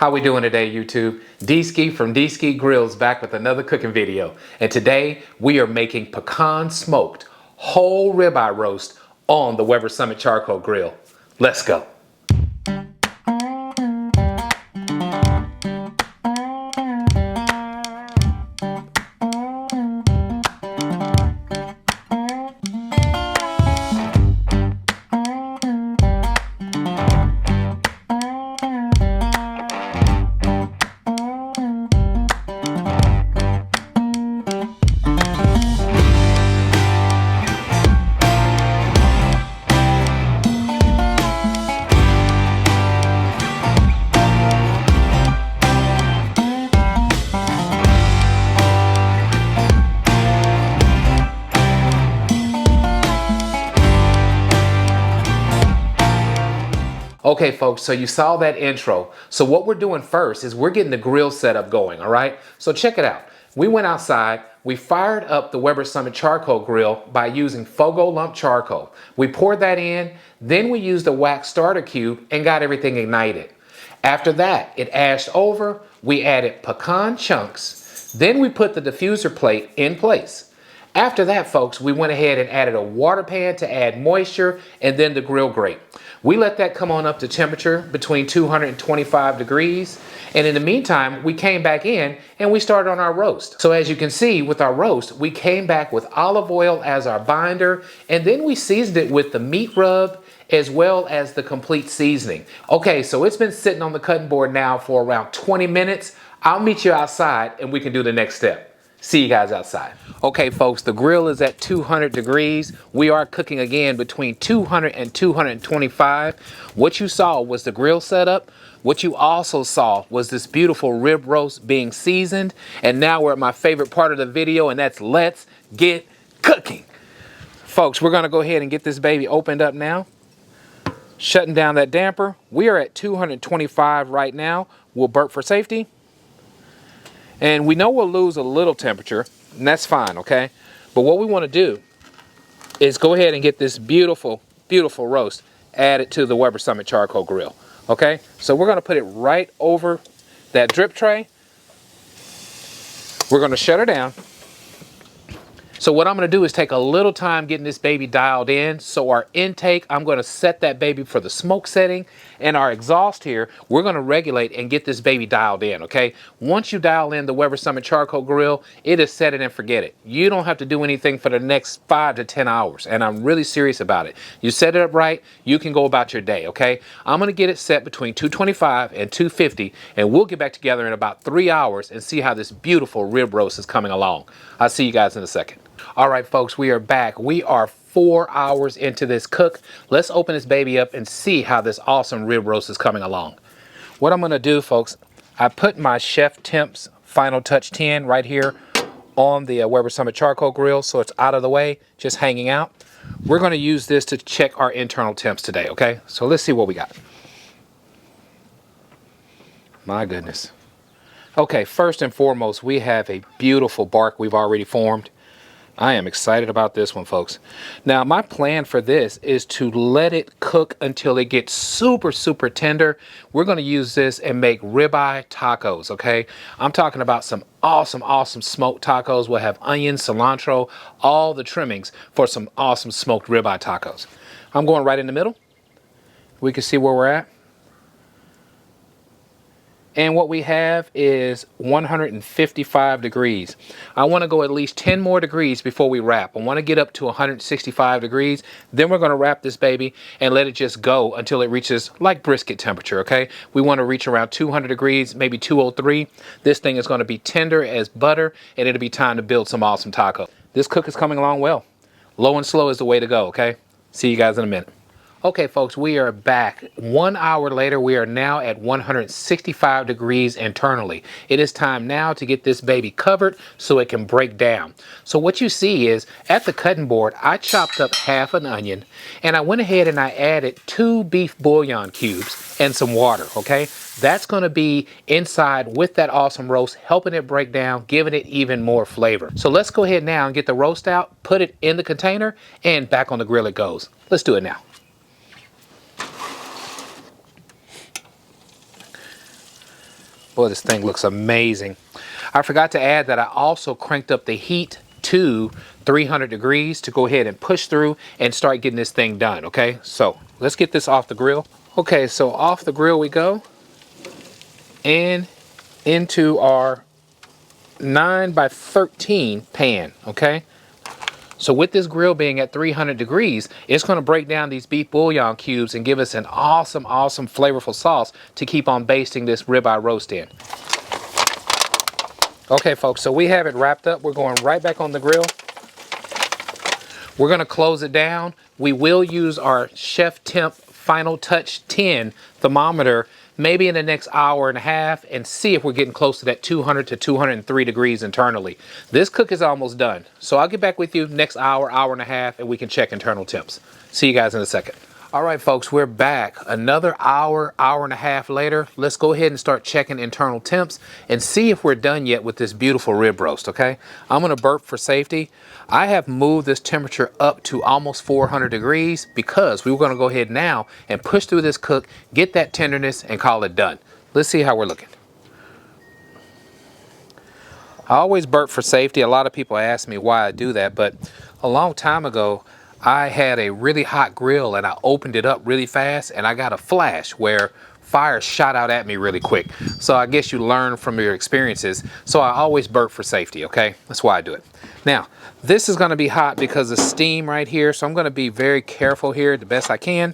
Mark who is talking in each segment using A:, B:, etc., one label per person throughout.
A: How we doing today, YouTube? Dski from Dski Grills back with another cooking video. And today we are making pecan smoked whole ribeye roast on the Weber Summit Charcoal Grill. Let's go. Okay, folks, so you saw that intro. So what we're doing first is we're getting the grill setup going, all right? So check it out. We went outside, we fired up the Weber Summit Charcoal Grill by using Fogo lump charcoal. We poured that in, then we used a wax starter cube and got everything ignited. After that, it ashed over, we added pecan chunks, then we put the diffuser plate in place. After that, folks, we went ahead and added a water pan to add moisture and then the grill grate. We let that come on up to temperature between 225 degrees. And in the meantime, we came back in and we started on our roast. So as you can see with our roast, we came back with olive oil as our binder, and then we seasoned it with the meat rub as well as the complete seasoning. Okay, so it's been sitting on the cutting board now for around 20 minutes. I'll meet you outside and we can do the next step. See you guys outside. Okay, folks, the grill is at 200 degrees. We are cooking again between 200 and 225. What you saw was the grill setup. What you also saw was this beautiful rib roast being seasoned. And now we're at my favorite part of the video, and that's let's get cooking. Folks, we're gonna go ahead and get this baby opened up now. Shutting down that damper. We are at 225 right now. We'll burp for safety. And we know we'll lose a little temperature, and that's fine, okay? But what we want to do is go ahead and get this beautiful, beautiful roast added to the Weber Summit Charcoal Grill, okay? So we're going to put it right over that drip tray. We're going to shut her down. So what I'm going to do is take a little time getting this baby dialed in. So our intake, I'm going to set that baby for the smoke setting, and our exhaust here, we're going to regulate and get this baby dialed in, okay? Once you dial in the Weber Summit Charcoal Grill, it is set it and forget it. You don't have to do anything for the next 5 to 10 hours, and I'm really serious about it. You set it up right, you can go about your day, okay? I'm going to get it set between 225 and 250, and we'll get back together in about 3 hours and see how this beautiful rib roast is coming along. I'll see you guys in a second. All right, folks, we are back. We are 4 hours into this cook. Let's open this baby up and see how this awesome rib roast is coming along. What I'm going to do, folks, I put my Chef Temps Final Touch 10 right here on the Weber Summit Charcoal Grill, so it's out of the way, just hanging out. We're going to use this to check our internal temps today, okay? So let's see what we got. My goodness. Okay, first and foremost, we have a beautiful bark we've already formed. I am excited about this one, folks. Now, my plan for this is to let it cook until it gets super, super tender. We're going to use this and make ribeye tacos, okay? I'm talking about some awesome, awesome smoked tacos. We'll have onion, cilantro, all the trimmings for some awesome smoked ribeye tacos. I'm going right in the middle. We can see where we're at. And what we have is 155 degrees. I want to go at least 10 more degrees before we wrap. I want to get up to 165 degrees. Then we're going to wrap this baby and let it just go until it reaches like brisket temperature, okay? We want to reach around 200 degrees, maybe 203. This thing is going to be tender as butter, and it'll be time to build some awesome taco. This cook is coming along well. Low and slow is the way to go, okay? See you guys in a minute. Okay, folks, we are back. 1 hour later, we are now at 165 degrees internally. It is time now to get this baby covered so it can break down. So what you see is at the cutting board, I chopped up half an onion, and I went ahead and I added 2 beef bouillon cubes and some water, okay? That's going to be inside with that awesome roast, helping it break down, giving it even more flavor. So let's go ahead now and get the roast out, put it in the container, and back on the grill it goes. Let's do it now. Boy, this thing looks amazing. I forgot to add that I also cranked up the heat to 300 degrees to go ahead and push through and start getting this thing done, okay? So let's get this off the grill. Okay, so off the grill we go and into our 9 by 13 pan, okay? So with this grill being at 300 degrees, it's going to break down these beef bouillon cubes and give us an awesome, awesome flavorful sauce to keep on basting this ribeye roast in. Okay, folks, so we have it wrapped up. We're going right back on the grill. We're going to close it down. We will use our Chef Temp Final Touch 10 thermometer maybe in the next hour and a half and see if we're getting close to that 200 to 203 degrees internally. This cook is almost done. So I'll get back with you next hour, hour and a half, and we can check internal temps. See you guys in a second. All right, folks, we're back. Another hour, hour and a half later. Let's go ahead and start checking internal temps and see if we're done yet with this beautiful rib roast, okay? I'm gonna burp for safety. I have moved this temperature up to almost 400 degrees because we were gonna go ahead now and push through this cook, get that tenderness, and call it done. Let's see how we're looking. I always burp for safety. A lot of people ask me why I do that, but a long time ago, I had a really hot grill and I opened it up really fast and I got a flash where fire shot out at me really quick. So I guess you learn from your experiences. So I always burp for safety, okay? That's why I do it. Now, this is gonna be hot because of steam right here. So I'm gonna be very careful here the best I can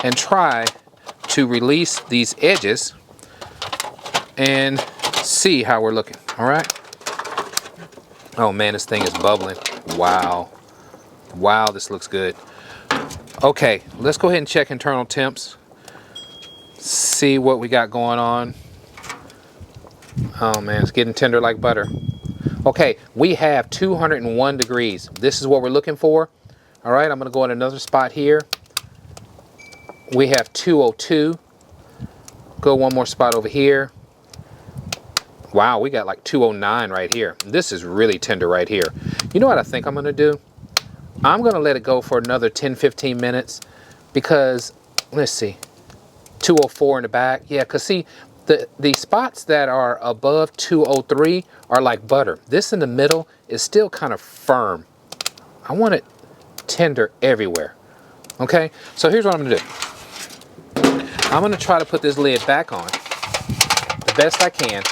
A: and try to release these edges and see how we're looking, all right? Oh man, this thing is bubbling. Wow. Wow, this looks good. Okay, let's go ahead and check internal temps. See what we got going on. Oh man, it's getting tender like butter. Okay, we have 201 degrees. This is what we're looking for. All right, I'm gonna go in another spot here. We have 202. Go one more spot over here. Wow, we got like 209 right here. This is really tender right here. You know what I think I'm gonna do? I'm gonna let it go for another 10-15 minutes because, let's see, 204 in the back. Yeah, because see, the spots that are above 203 are like butter. This in the middle is still kind of firm. I want it tender everywhere. Okay, so here's what I'm gonna do. I'm gonna try to put this lid back on the best I can.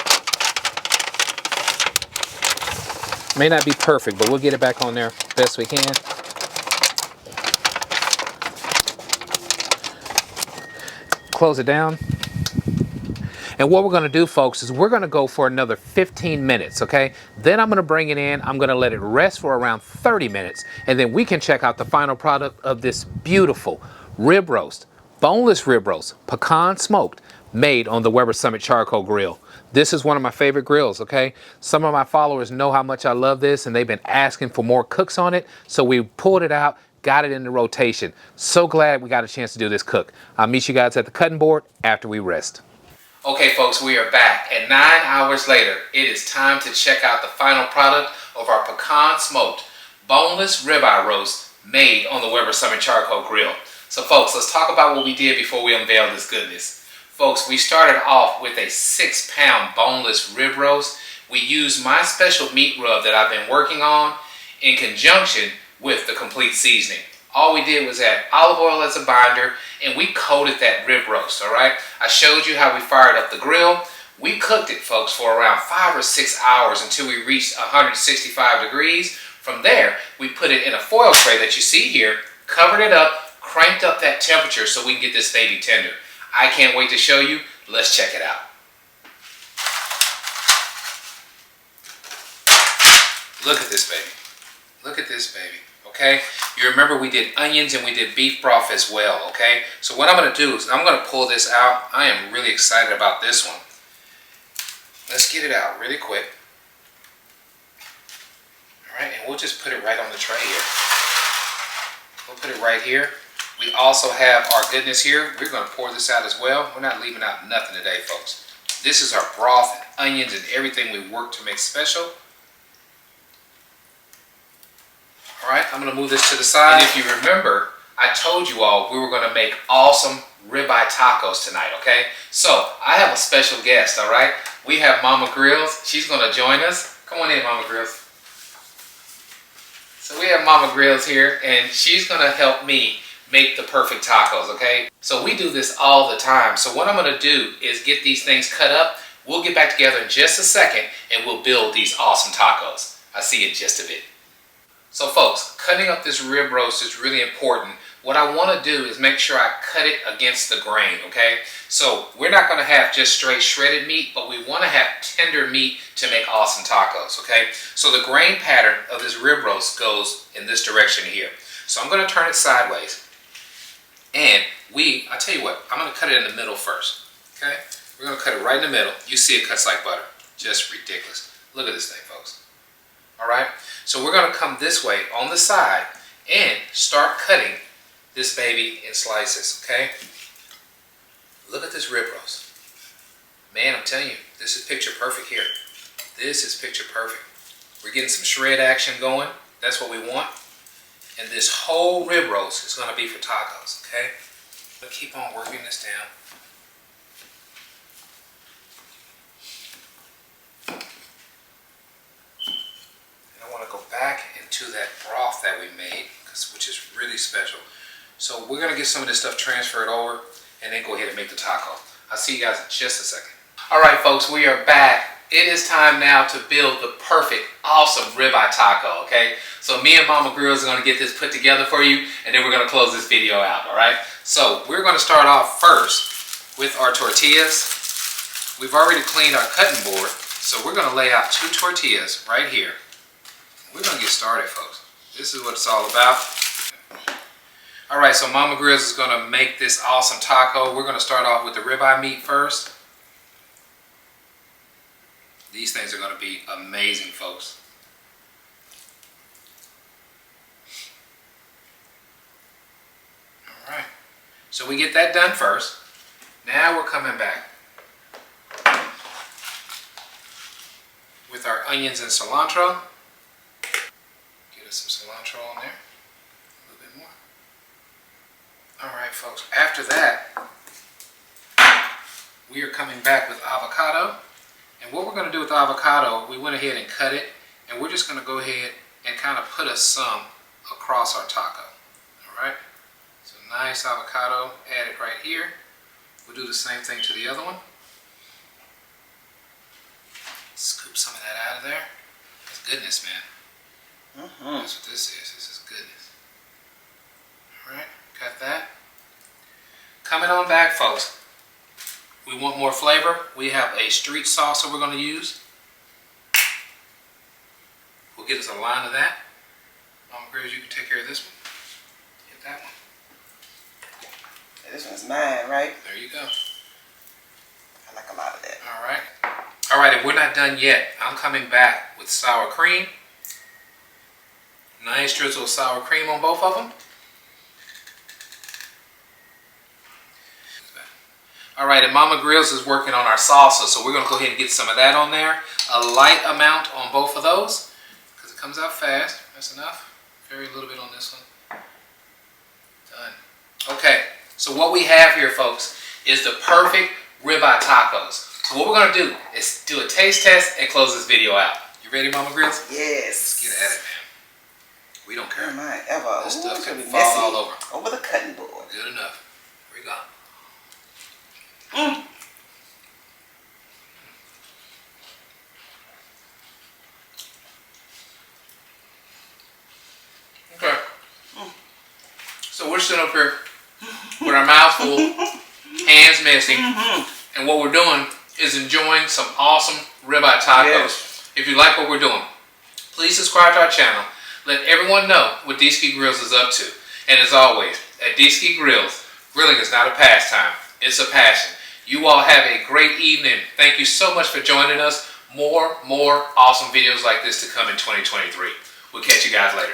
A: May not be perfect, but we'll get it back on there best we can. Close it down. And what we're gonna do, folks, is we're gonna go for another 15 minutes, okay? Then I'm gonna bring it in, I'm gonna let it rest for around 30 minutes, and then we can check out the final product of this beautiful rib roast, boneless rib roast, pecan smoked, made on the Weber Summit Charcoal Grill. This is one of my favorite grills, okay? Some of my followers know how much I love this, and they've been asking for more cooks on it, so we pulled it out, got it in the rotation. So glad we got a chance to do this cook. I'll meet you guys at the cutting board after we rest. Okay, folks, we are back, and 9 hours later, it is time to check out the final product of our pecan smoked boneless ribeye roast made on the Weber Summit Charcoal Grill. So, folks, let's talk about what we did before we unveil this goodness. Folks, we started off with a 6-pound boneless rib roast. We used my special meat rub that I've been working on in conjunction with the complete seasoning. All we did was add olive oil as a binder, and we coated that rib roast, all right? I showed you how we fired up the grill. We cooked it, folks, for around 5 or 6 hours until we reached 165 degrees. From there, we put it in a foil tray that you see here, covered it up, cranked up that temperature so we can get this baby tender. I can't wait to show you. Let's check it out. Look at this baby. Look at this baby, okay? You remember we did onions and we did beef broth as well, okay? So what I'm gonna do is I'm gonna pull this out. I am really excited about this one. Let's get it out really quick. All right, and we'll just put it right on the tray here. We'll put it right here. We also have our goodness here. We're gonna pour this out as well. We're not leaving out nothing today, folks. This is our broth and onions and everything we worked to make special. All right, I'm gonna move this to the side. And if you remember, I told you all we were gonna make awesome ribeye tacos tonight, okay? So I have a special guest, all right? we have Mama Grills. She's gonna join us. Come on in, Mama Grills. So we have Mama Grills here, and she's gonna help me make the perfect tacos, okay? So we do this all the time. So what I'm gonna do is get these things cut up. We'll get back together in just a second, and we'll build these awesome tacos. I'll see you in just a bit. So folks, cutting up this rib roast is really important. What I want to do is make sure I cut it against the grain, okay? So we're not going to have just straight shredded meat, but we want to have tender meat to make awesome tacos, okay? So the grain pattern of this rib roast goes in this direction here. So I'm going to turn it sideways. And I tell you what, I'm going to cut it in the middle first, okay? We're going to cut it right in the middle. You see it cuts like butter. Just ridiculous. Look at this thing, folks. All right? So we're going to come this way on the side and start cutting this baby in slices, okay? Look at this rib roast. Man, I'm telling you, this is picture perfect here. This is picture perfect. We're getting some shred action going. That's what we want. And this whole rib roast is going to be for tacos, okay? But keep on working this down. Back into that broth that we made, which is really special. So we're going to get some of this stuff transferred over and then go ahead and make the taco. I'll see you guys in just a second. All right, folks, we are back. It is time now to build the perfect, awesome ribeye taco, okay? So me and Mama Grills are going to get this put together for you, and then we're going to close this video out, all right? So we're going to start off first with our tortillas. We've already cleaned our cutting board, so we're going to lay out 2 tortillas right here. We're going to get started, folks. This is what it's all about. All right, so Mama Grills is going to make this awesome taco. We're going to start off with the ribeye meat first. These things are going to be amazing, folks. All right, so we get that done first. Now we're coming back with our onions and cilantro. Some cilantro on there, a little bit more. All right, folks, after that, we are coming back with avocado. And what we're going to do with the avocado, we went ahead and cut it, and we're just going to go ahead and kind of put some across our taco. All right, so nice avocado added right here. We'll do the same thing to the other one. Scoop some of that out of there. That's goodness, man. That's what this is. This is goodness. Alright, got that. Coming on back, folks. We want more flavor. We have a street sauce that we're going to use. We'll get us a line of that. Mama Grills, you can take care of this one. Hit that one.
B: This one's mine, right?
A: There you go.
B: I like a lot of that.
A: Alright. Alright, and we're not done yet. I'm coming back with sour cream. Nice drizzle of sour cream on both of them. All right, and Mama Grills is working on our salsa, so we're going to go ahead and get some of that on there. A light amount on both of those, because it comes out fast. That's enough. Very little bit on this one. Done. Okay, so what we have here, folks, is the perfect ribeye tacos. So what we're going to do is do a taste test and close this video out. You ready, Mama Grills?
B: Yes.
A: Let's get at it, man. We don't care.
B: Am I ever?
A: This stuff can
B: be
A: fall
B: messy
A: all over.
B: Over the cutting board.
A: Good enough. Here we go. Okay. So we're sitting up here with our mouths full, hands messy, and what we're doing is enjoying some awesome ribeye tacos.
B: Yes.
A: If you like what we're doing, please subscribe to our channel. Let everyone know what Dski Grills is up to. And as always, at Dski Grills, grilling is not a pastime, it's a passion. You all have a great evening. Thank you so much for joining us. More awesome videos like this to come in 2023. We'll catch you guys later.